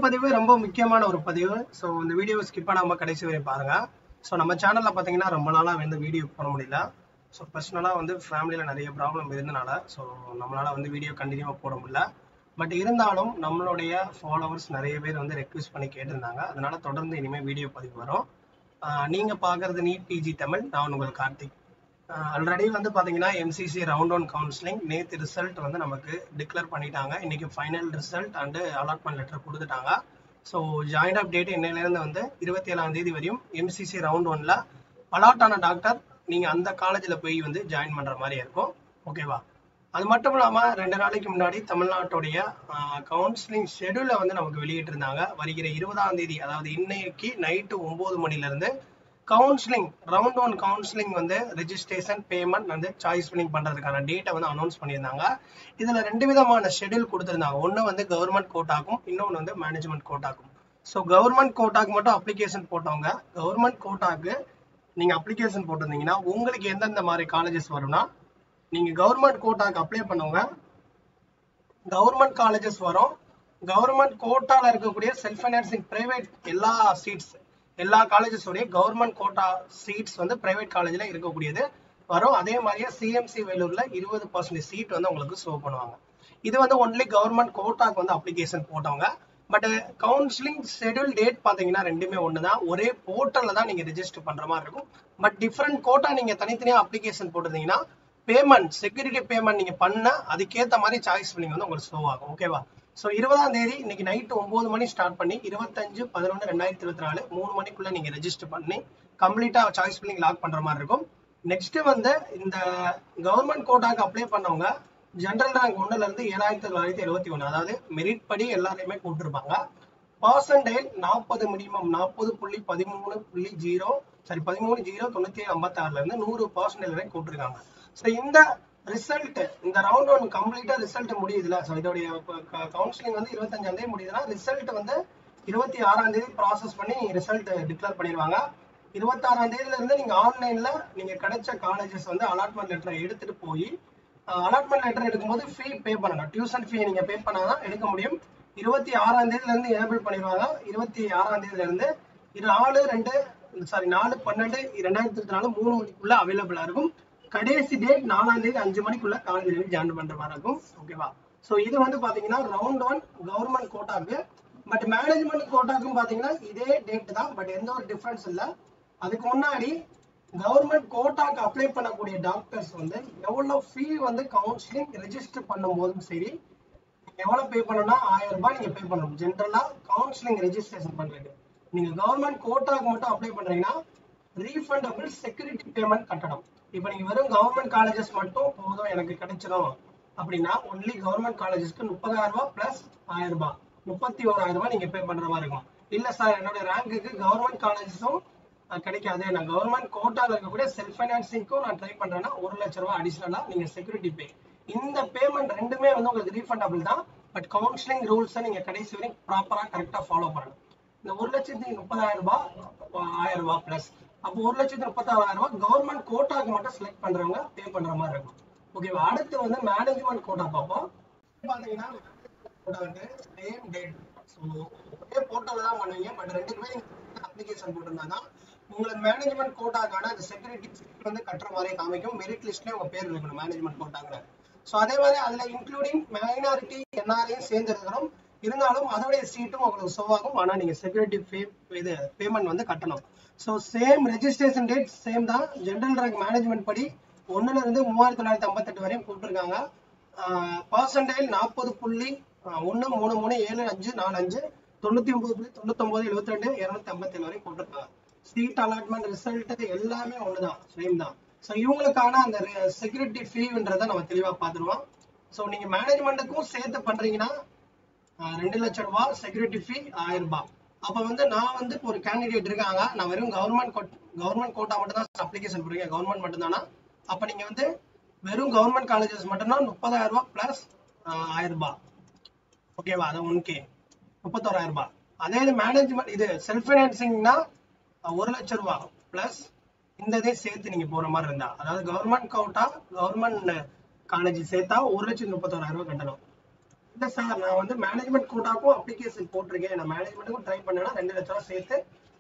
பதிவு ரொம்ப முக்கியமான ஒரு பதிவு. ஸோ இந்த வீடியோ ஸ்கிப் பண்ணாமல் கடைசி வரை பாருங்க. ஸோ நம்ம சேனலில் பார்த்தீங்கன்னா ரொம்ப நாளாக வந்து வீடியோ போட முடியல. ஸோ பர்சனலாக வந்து ஃபேமிலியில் நிறைய ப்ராப்ளம் இருந்தனால ஸோ நம்மளால் வந்து வீடியோ கண்டினியூவாக போட முடியல. பட் இருந்தாலும் நம்மளுடைய ஃபாலோவர்ஸ் நிறைய பேர் வந்து ரெக்வெஸ்ட் பண்ணி கேட்டிருந்தாங்க. அதனால தொடர்ந்து இனிமேல் வீடியோ பதிவு வரும். நீங்கள் பார்க்குறது நீட் பிஜி தமிழ். நான் உங்கள் கார்த்திக். ஆல்ரெடி வந்து பார்த்தீங்கன்னா எம்சிசி ரவுண்ட் ஒன் கவுன்சிலிங் நேற்று ரிசல்ட் வந்து நமக்கு டிக்ளேர் பண்ணிட்டாங்க. இன்னைக்கு final result and allotment letter கொடுத்துட்டாங்க. ஸோ ஜாயின் அப் டேட் இன்னையிலேருந்து வந்து 27ஆம் தேதி வரையும் எம்சிசி ரவுண்ட் ஒன்ல அலாட் ஆன டாக்டர் நீங்கள் அந்த காலேஜில் போய் வந்து ஜாயின் பண்ணுற மாதிரி இருக்கும். ஓகேவா? அது மட்டும் இல்லாமல் 2 நாளைக்கு முன்னாடி தமிழ்நாட்டுடைய கவுன்சிலிங் ஷெடியூலை வந்து நமக்கு வெளியிட்டிருந்தாங்க. வருகிற 20ஆம் தேதி, அதாவது இன்னைக்கு நைட்டு 9 மணிலேருந்து கவுன்சிலிங் ரவுண்ட் ஒன் கவுன்சிலிங் வந்து ரெஜிஸ்ட்ரேஷன் பேமெண்ட் வந்து சாய்ஸ் ஃபில்லிங் பண்ணுறதுக்கான டேட்டை வந்து அனௌன்ஸ் பண்ணியிருந்தாங்க. இதில் 2 விதமான ஷெடியூல் கொடுத்துருந்தாங்க. ஒன்று வந்து கவர்மெண்ட் கோட்டாக்கும், இன்னொன்று வந்து மேனேஜ்மெண்ட் கோட்டாக்கும். ஸோ கவர்மெண்ட் கோட்டாக்கு மட்டும் அப்ளிகேஷன் போட்டவங்க, கவர்மெண்ட் கோட்டாக்கு நீங்கள் அப்ளிகேஷன் போட்டிருந்தீங்கன்னா உங்களுக்கு எந்தெந்த மாதிரி காலேஜஸ் வரும்னா, நீங்கள் கவர்மெண்ட் கோட்டாக்கு அப்ளை பண்ணவங்க கவர்மெண்ட் காலேஜஸ் வரும். கவர்மெண்ட் கோட்டாவில் இருக்கக்கூடிய செல்ஃப் ஃபைனான்சிங் பிரைவேட் எல்லா காலேஜஸோடைய கவர்மெண்ட் கோட்டா சீட்ஸ் வந்து பிரைவேட் காலேஜில் இருக்கக்கூடியது வரும். அதே மாதிரியே சிஎம்சி வேலூரில் 20% சீட் வந்து உங்களுக்கு ஷோ பண்ணுவாங்க. இது வந்து ஒன்லி கவர்மெண்ட் கோட்டாக்கு வந்து அப்ளிகேஷன் போட்டவங்க. பட் கவுன்சிலிங் ஷெடியூல் டேட் பார்த்தீங்கன்னா ரெண்டுமே ஒன்று தான். ஒரே போர்ட்டலில் தான் நீங்கள் ரெஜிஸ்டர் பண்ணுற மாதிரி இருக்கும். பட் டிஃப்ரெண்ட் கோட்டா நீங்கள் தனித்தனியாக அப்ளிகேஷன் போட்டிருந்தீங்கன்னா பேமெண்ட், செக்யூரிட்டி பேமெண்ட் நீங்கள் பண்ண அதுக்கேற்ற மாதிரி சாய்ஸ் ஃபில்லிங் வந்து உங்களுக்கு ஷோ ஆகும். ஓகேவா? ஸோ 20ஆம் தேதி இன்னைக்கு நைட்டு 9 மணி ஸ்டார்ட் பண்ணி 25/11/2024 3 மணிக்குள்ள நீங்க ரெஜிஸ்டர் பண்ணி கம்ப்ளீட்டா சாய்ஸ் ஃபில்லிங் லாக் பண்ற மாதிரி இருக்கும். நெக்ஸ்ட் வந்து இந்த கவர்மெண்ட் கோட்டாக்கு அப்ளை பண்ணவங்க ஜென்ரல் ரேங்க் 1ல இருந்து 7971, அதாவது மெரிட் படி எல்லாரையுமே கூப்பிட்டுருப்பாங்க. பர்சன்டேஜ் 40 மினிமம் 13.09756 இருந்து 100% வரை கூப்பிட்டுருக்காங்க. ஸோ இந்த ரிசல்ட், இந்த ரவுண்ட் ஒன் கம்ப்ளீட்டா ரிசல்ட் முடியுதுல. ஸோ இதோடைய கவுன்சிலிங் வந்து 25ஆம் தேதி முடியுதுன்னா ரிசல்ட் வந்து 26ஆம் தேதி ப்ராசஸ் பண்ணி ரிசல்ட் டிக்ளேர் பண்ணிடுவாங்க. 26ஆம் தேதியில இருந்து நீங்க ஆன்லைன்ல நீங்க கிடைச்ச காலேஜஸ் வந்து அலாட்மெண்ட் லெட்டரை எடுத்துட்டு போய் அலாட்மெண்ட் லெட்டர் எடுக்கும்போது ஃபீ பே பண்ணணும். டியூஷன் ஃபீ நீங்க பே பண்ணாதான் எடுக்க முடியும். 26ஆம் தேதியில இருந்து எனேபிள் பண்ணிடுவாங்க. 26ஆம் தேதியில இருந்து 4/12/2024 3 மணிக்குள்ள அவைலபிளா இருக்கும். கடைசி டேட் 4ஆம் தேதி 5 மணிக்குள்ள காலேஜ் ஜாயின் பண்ற மாதிரி இருக்கும். ஓகேவா? ஸோ இது வந்து பாத்தீங்கன்னா ரவுண்ட் ஒன் கவர்மெண்ட் கோட்டாக்கு. பட் மேனேஜ்மெண்ட் கோட்டாக்கும் பாத்தீங்கன்னா இதே டேட் தான். பட் எந்த ஒரு டிஃபரன்ஸ் இல்லை. அதுக்கு முன்னாடி கவர்மெண்ட் கோட்டாக்கு அப்ளை பண்ணக்கூடிய டாக்டர்ஸ் வந்து எவ்வளவு ஃபீ வந்து கவுன்சிலிங் ரெஜிஸ்டர் பண்ணும் போதும் சரி எவ்வளவு பே பண்ணணும்னா 1000 ரூபாய் நீங்க பே பண்ணணும். ஜென்ரலா கவுன்சிலிங் ரெஜிஸ்ட்ரேஷன் பண்றது. நீங்க கவர்மெண்ட் கோட்டாக்கு மட்டும் அப்ளை பண்றீங்கன்னா ரீஃபண்டபிள் செக்யூரிட்டி பேமெண்ட் கட்டணும். இப்போ நீங்க வெறும் கவர்மெண்ட் காலேஜஸ் மட்டும் போதும் எனக்கு கிடைச்சிடும் அப்படின்னா ஒன்லி கவர்மெண்ட் காலேஜஸ்க்கு 30,000 ரூபாய் பிளஸ் 1000 ரூபாய் 31,000 ரூபாய் நீங்க பே பண்ற மாதிரி இருக்கும். இல்ல சார் என்னோட ரேங்குக்கு கவர்மெண்ட் காலேஜஸும் கிடைக்காது, நான் கவர்மெண்ட் கோட்டால இருக்கக்கூடிய செல்ஃப் ஃபைனான்சிங்க்கும் நான் ட்ரை பண்றேன்னா 1 லட்சம் ரூபாய் அடிஷனலா நீங்க செக்யூரிட்டி பே. இந்த பேமெண்ட் ரெண்டுமே வந்து உங்களுக்கு ரீஃபண்டபிள் தான். பட் கவுன்சிலிங் ரூல்ஸை நீங்க கடைசி வரைக்கும் ப்ராப்பரா கரெக்டா ஃபாலோ பண்ணணும். இந்த 1,30,000 ரூபாய் 1000 ரூபாய் பிளஸ் அப்போ 1,36,000 ரூபாய் கவர்மெண்ட் கோட்டாக்கு மட்டும் செலக்ட் பண்றவங்க பே பண்ற மாதிரி இருக்கும். ஓகேவா? அடுத்து வந்து மேனேஜ்மெண்ட் கோட்டா பார்ப்போம். பாத்தீங்கன்னா சேம் டேட். ஸோ ஒரே போர்ட்டல் தான் பண்ணுவீங்க. பட் 2 பேரும் அப்ளிகேஷன் போட்டிருந்தாதான் உங்களுக்கு மேனேஜ்மெண்ட் கோட்டாக்கான அந்த செக்யூரிட்டி வந்து கட்டுற மாதிரி காமிக்கும். மெரிட் லிஸ்ட்லேயே உங்க பேர் இருக்கணும் மேனேஜ்மெண்ட் கோட்டாங்க. ஸோ அதே மாதிரி அதுல இன்க்ளூடிங் மைனாரிட்டி என்ஆர்ஐயும் சேர்ந்துருக்கிறோம். இருந்தாலும் அதோடைய சீட்டும் உங்களுக்கு ஷோ ஆகும். ஆனால் நீங்க செக்யூரிட்டி பேமெண்ட் வந்து கட்டணும். So same registration date same தான். ஜென்ரல் ரேங்க் மேனேஜ்மெண்ட் படி 1ல இருந்து 3958 வரையும் கூப்பிட்டுருக்காங்க. பர்சன்டேஜ் 40.1337545 99.99 257 வரையும் கூப்பிட்டுருக்காங்க. சீட் அலாட்மெண்ட் ரிசல்ட் எல்லாமே ஒண்ணுதான், சேம் தான். ஸோ இவங்களுக்கான அந்த செக்யூரிட்டி ஃபீன்றதை நம்ம தெளிவா பார்த்துருவோம். ஸோ நீங்க மேனேஜ்மெண்ட்டுக்கும் சேர்த்து பண்றீங்கன்னா 2 லட்சம் ரூபாய் செக்யூரிட்டி ஃபீ 1000 ரூபாய். அப்ப வந்து நான் வந்து ஒரு கேண்டிடேட் இருக்காங்க, நான் வெறும் கவர்மெண்ட் கோட்டா மட்டும் தான் அப்ளிகேஷன் போடுறீங்க, கவர்மெண்ட் மட்டும் தானா? அப்ப நீங்க வந்து வெறும் கவர்மெண்ட் காலேஜஸ் மட்டும்தான் 30,000 ரூபாய் பிளஸ் 1000 ரூபாய். ஓகேவா? அது 1K 31,000 ரூபாய். அதே இது மேனேஜ்மெண்ட் இது செல்ஃப் ஃபைனான்சிங்னா 1 லட்சம் ரூபாய் பிளஸ் இந்த இதே சேர்த்து நீங்க போற மாதிரி இருந்தா, அதாவது கவர்மெண்ட் கோட்டா கவர்மெண்ட் காலேஜ் சேர்த்தா 1,31,000 ரூபாய் கட்டணும். இல்ல சார், நான் வந்து மேனேஜ்மெண்ட் கோட்டாக்கும் அப்ளிகேஷன் போட்டிருக்கேன். நான் மேனேஜ்மெண்ட்டுக்கும் ட்ரை பண்ணேன்னா 2 லட்ச ரூபா சேர்த்து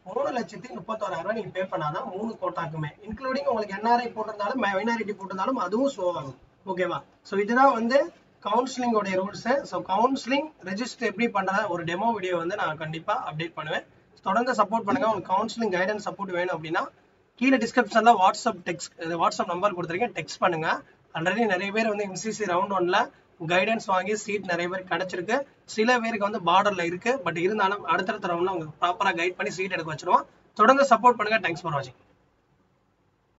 3,31,600 நீங்க பே பண்ணாதான் 3 கோட்டாக்குமே, இன்க்ளூடிங் உங்களுக்கு என்ஆர்ஐ போட்டிருந்தாலும் மைனாரிட்டி போட்டிருந்தாலும் அதுவும் ஷோ ஆகும். ஓகேவா? ஸோ இதுதான் வந்து கவுன்சிலிங்கோடைய ரூல்ஸ். ஸோ கவுன்சிலிங் ரெஜிஸ்டர் எப்படி பண்ற ஒரு டெமோ வீடியோ வந்து நான் கண்டிப்பா அப்டேட் பண்ணுவேன். தொடர்ந்து சப்போர்ட் பண்ணுங்க. உங்களுக்கு கவுன்சிலிங் கைடன்ஸ் சப்போர்ட் வேணும் அப்படின்னா கீழே டிஸ்கிரிப்ஷன்ல வாட்ஸ்அப் நம்பர் கொடுத்துருக்கேன், டெக்ஸ்ட் பண்ணுங்க. ஆல்ரெடி நிறைய பேர் வந்து எம்சிசி ரவுண்ட் 1ல கைடன்ஸ் வாங்கி சீட் நிறைய பேர் கிடைச்சிருக்கு. சில பேருக்கு வந்து பார்டர்ல இருக்கு. பட் இருந்தாலும் அடுத்தடுத்த ரவுண்ட்ல உங்களுக்கு ப்ராப்பரா கைட் பண்ணி சீட் எடுக்க வச்சிருவோம். தொடர்ந்து சப்போர்ட் பண்ணுங்க. தேங்க்ஸ் ஃபார் வாட்சிங்.